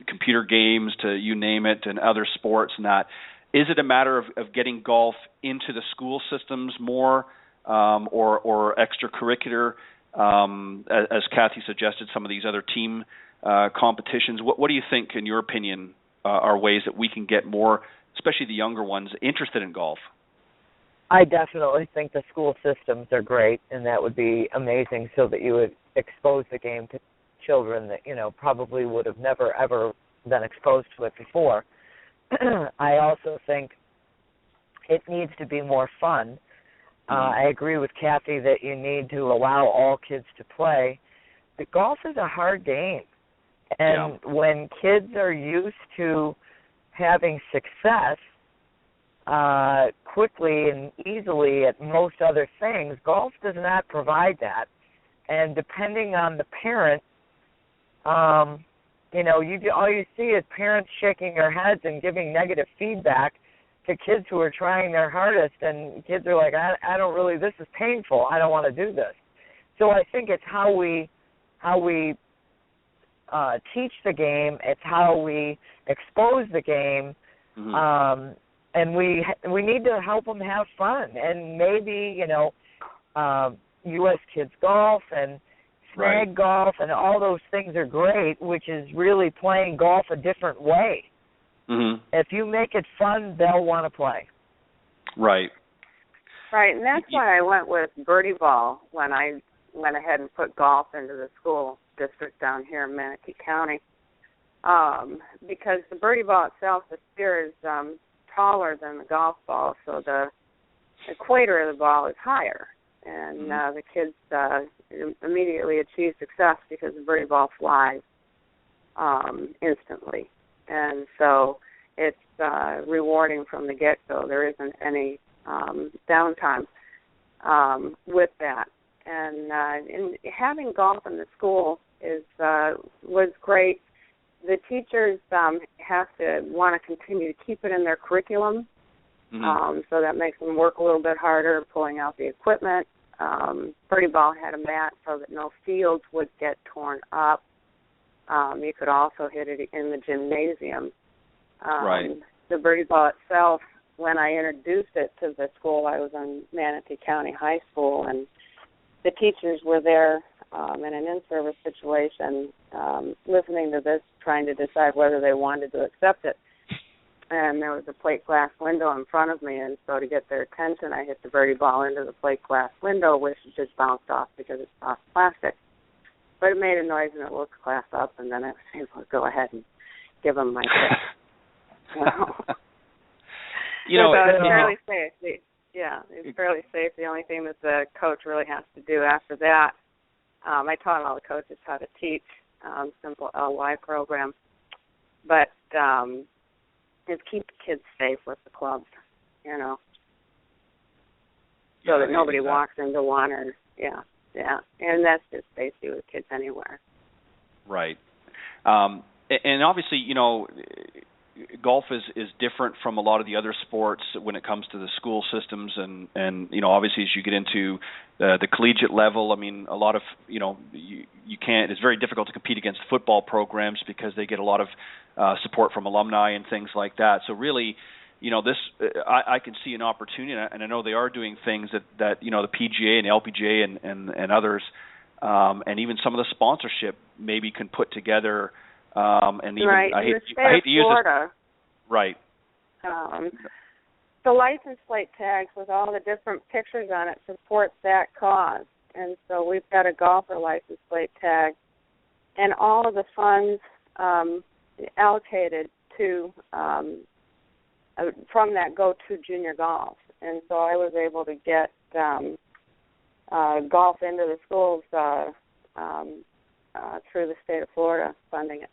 computer games to you name it, and other sports and that. Is it a matter of getting golf into the school systems more, or extracurricular, as Cathy suggested, some of these other team competitions? What do you think, in your opinion, are ways that we can get more, especially the younger ones, interested in golf? I definitely think the school systems are great, and that would be amazing, so that you would expose the game to children that, probably would have never, ever been exposed to it before. I also think it needs to be more fun. I agree with Cathy that you need to allow all kids to play. But golf is a hard game. And when kids are used to having success quickly and easily at most other things, golf does not provide that. And depending on the parent, all you see is parents shaking their heads and giving negative feedback to kids who are trying their hardest, and kids are like, I don't really, this is painful, I don't want to do this. So I think it's how we teach the game, it's how we expose the game, and we need to help them have fun. And maybe, U.S. Kids Golf and Snag Golf and all those things are great, which is really playing golf a different way. If you make it fun, they'll want to play. Right, and that's why I went with Birdie Ball when I went ahead and put golf into the school district down here in Manatee County, because the Birdie Ball itself, the spear is taller than the golf ball, so the equator of the ball is higher. And the kids immediately achieve success because the Birdie Ball flies instantly. And so it's rewarding from the get-go. There isn't any downtime with that. And having golf in the school was great. The teachers have to want to continue to keep it in their curriculum So that makes them work a little bit harder, pulling out the equipment. Birdie ball had a mat so that no fields would get torn up. You could also hit it in the gymnasium. Right. The birdie ball itself, when I introduced it to the school, I was in Manatee County High School, and the teachers were there in an in-service situation, listening to this, trying to decide whether they wanted to accept it. And there was a plate glass window in front of me, and so to get their attention, I hit the birdie ball into the plate glass window, which just bounced off because it's soft plastic. But it made a noise, and it woke the class up, and then I was able to go ahead and give them my tip. It's fairly safe. It's fairly safe. The only thing that the coach really has to do after that, I taught all the coaches how to teach simple LY program, but is keep the kids safe with the clubs, so that nobody walks into one or, and that's just basically with kids anywhere. Right. And obviously, golf is different from a lot of the other sports when it comes to the school systems, and obviously as you get into the collegiate level, I mean, a lot of you can't. It's very difficult to compete against football programs because they get a lot of support from alumni and things like that. So really, this I can see an opportunity, and I know they are doing things that the PGA and LPGA and others, and even some of the sponsorship maybe can put together. And even right. I hate to use this. Right. The license plate tags with all the different pictures on it supports that cause. And so we've got a golfer license plate tag, and all of the funds allocated to from that go to junior golf. And so I was able to get golf into the schools through the state of Florida funding it.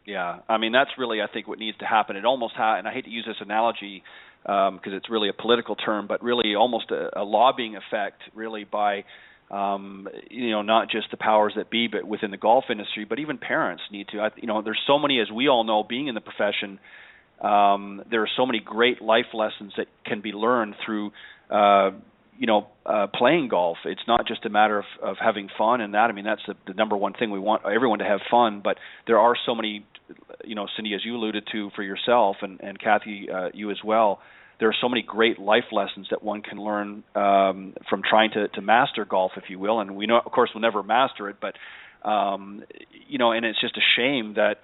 Yeah, I mean, that's really, I think, what needs to happen. It almost and I hate to use this analogy because it's really a political term, but really almost a lobbying effect, really, by, not just the powers that be, but within the golf industry, but even parents need to. There's so many, as we all know, being in the profession, there are so many great life lessons that can be learned through playing golf. It's not just a matter of having fun and that. I mean, that's the number one thing. We want everyone to have fun, but there are so many, Cindy, as you alluded to for yourself, and Cathy, you as well, there are so many great life lessons that one can learn from trying to master golf, if you will. And we know, of course, we'll never master it, but, and it's just a shame that,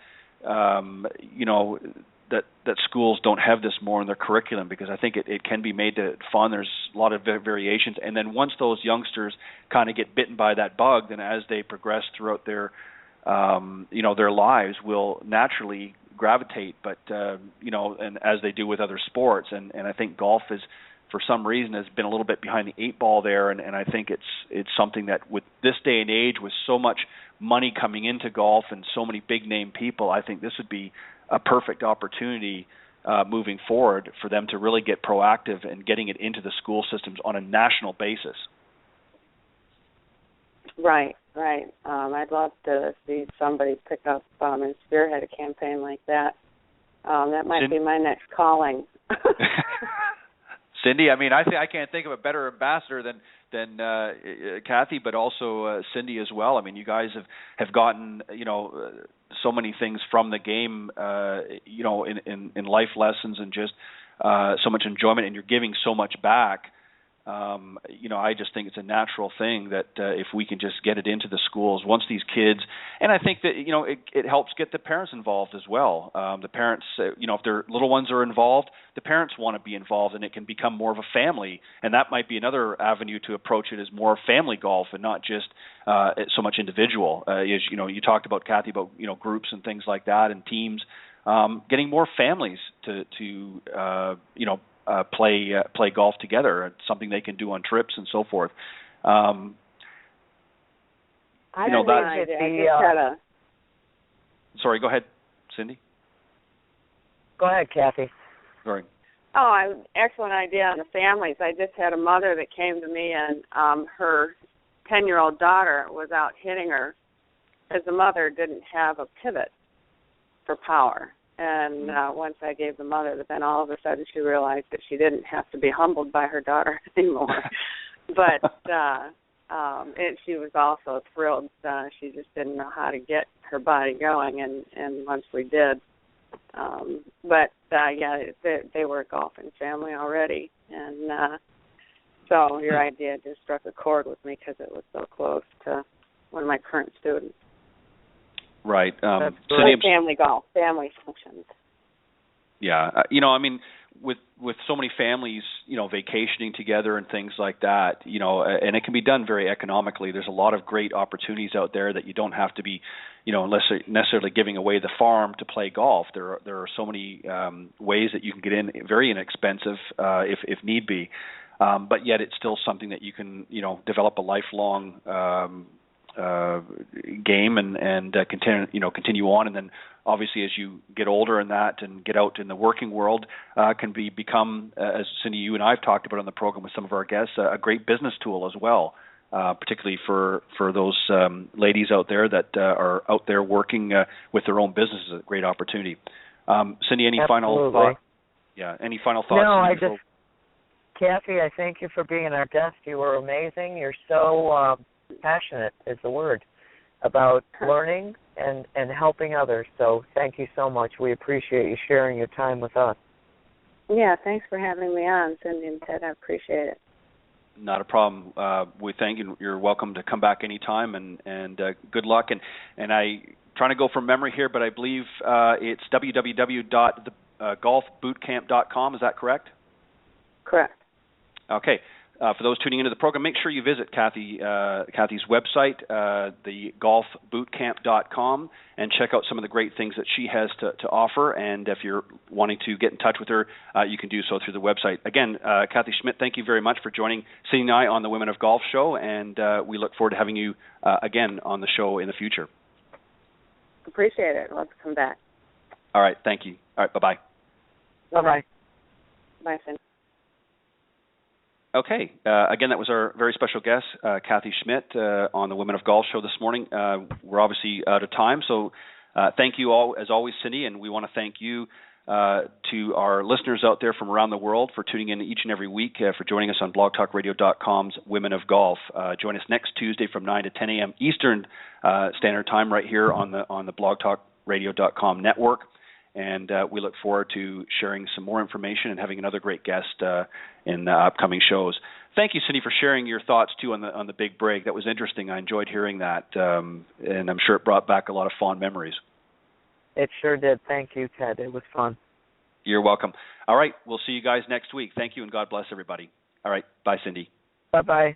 that schools don't have this more in their curriculum, because I think it can be made fun. There's a lot of variations. And then once those youngsters kind of get bitten by that bug, then as they progress throughout their lives, will naturally gravitate, but, and as they do with other sports. And I think golf is, for some reason, has been a little bit behind the eight ball there. And I think it's something that with this day and age, with so much money coming into golf and so many big name people, I think this would be a perfect opportunity moving forward for them to really get proactive and getting it into the school systems on a national basis. Right. I'd love to see somebody pick up and spearhead a campaign like that. That might be my next calling. Cindy, I mean, I can't think of a better ambassador than Cathy, but also Cindy as well. I mean, you guys have gotten so many things from the game, in life lessons and just so much enjoyment, and you're giving so much back. I just think it's a natural thing that if we can just get it into the schools once these kids, and I think that it helps get the parents involved as well. The parents, if their little ones are involved, the parents want to be involved, and it can become more of a family. And that might be another avenue to approach it, as more family golf and not just so much individual. You talked about, Cathy, about groups and things like that and teams, getting more families to play golf together. It's something they can do on trips and so forth. Sorry, go ahead, Cindy. Go ahead, Cathy. Sorry. Oh, excellent idea on the families. I just had a mother that came to me, and her 10-year-old daughter was out hitting her, as the mother didn't have a pivot for power. And once I gave the mother, but then all of a sudden she realized that she didn't have to be humbled by her daughter anymore. But she was also thrilled. She just didn't know how to get her body going, and once we did. They were a golfing family already, and so your idea just struck a chord with me because it was so close to one of my current students. Right. Family golf, family functions. Yeah. With so many families, vacationing together and things like that, and it can be done very economically. There's a lot of great opportunities out there that you don't have to be, unless necessarily giving away the farm to play golf. There are so many ways that you can get in, very inexpensive if need be, but yet it's still something that you can, develop a lifelong game and continue on, and then obviously as you get older in that and get out in the working world, can become, as Cindy, you and I have talked about on the program with some of our guests, a great business tool as well, particularly for those ladies out there that are out there working with their own businesses. A great opportunity. Cindy, any final thoughts? Yeah, any final thoughts? No, Cathy, I thank you for being our guest. You were amazing. You're so passionate is the word about learning and helping others. So thank you so much. We appreciate you sharing your time with us. Yeah, thanks for having me on, Cindy and Ted. I appreciate it. Not a problem. We thank you. You're welcome to come back anytime, and good luck. And I trying to go from memory here, but I believe it's www.golfbootcamp.com. Is that correct? Correct. Okay. For those tuning into the program, make sure you visit Cathy's website, thegolfbootcamp.com, and check out some of the great things that she has to offer. And if you're wanting to get in touch with her, you can do so through the website. Again, Cathy Schmidt, thank you very much for joining Cindy and I on the Women of Golf show, and we look forward to having you again on the show in the future. Appreciate it. Let's come back. All right. Thank you. All right. Bye-bye. Bye-bye. Bye, Cindy. Okay. Again, that was our very special guest, Cathy Schmidt, on the Women of Golf show this morning. We're obviously out of time, so thank you all, as always, Cindy, and we want to thank you to our listeners out there from around the world for tuning in each and every week, for joining us on blogtalkradio.com's Women of Golf. Join us next Tuesday from 9 to 10 a.m. Eastern Standard Time right here on the blogtalkradio.com network. And we look forward to sharing some more information and having another great guest in the upcoming shows. Thank you, Cindy, for sharing your thoughts, too, on the big break. That was interesting. I enjoyed hearing that, and I'm sure it brought back a lot of fond memories. It sure did. Thank you, Ted. It was fun. You're welcome. All right. We'll see you guys next week. Thank you, and God bless everybody. All right. Bye, Cindy. Bye-bye.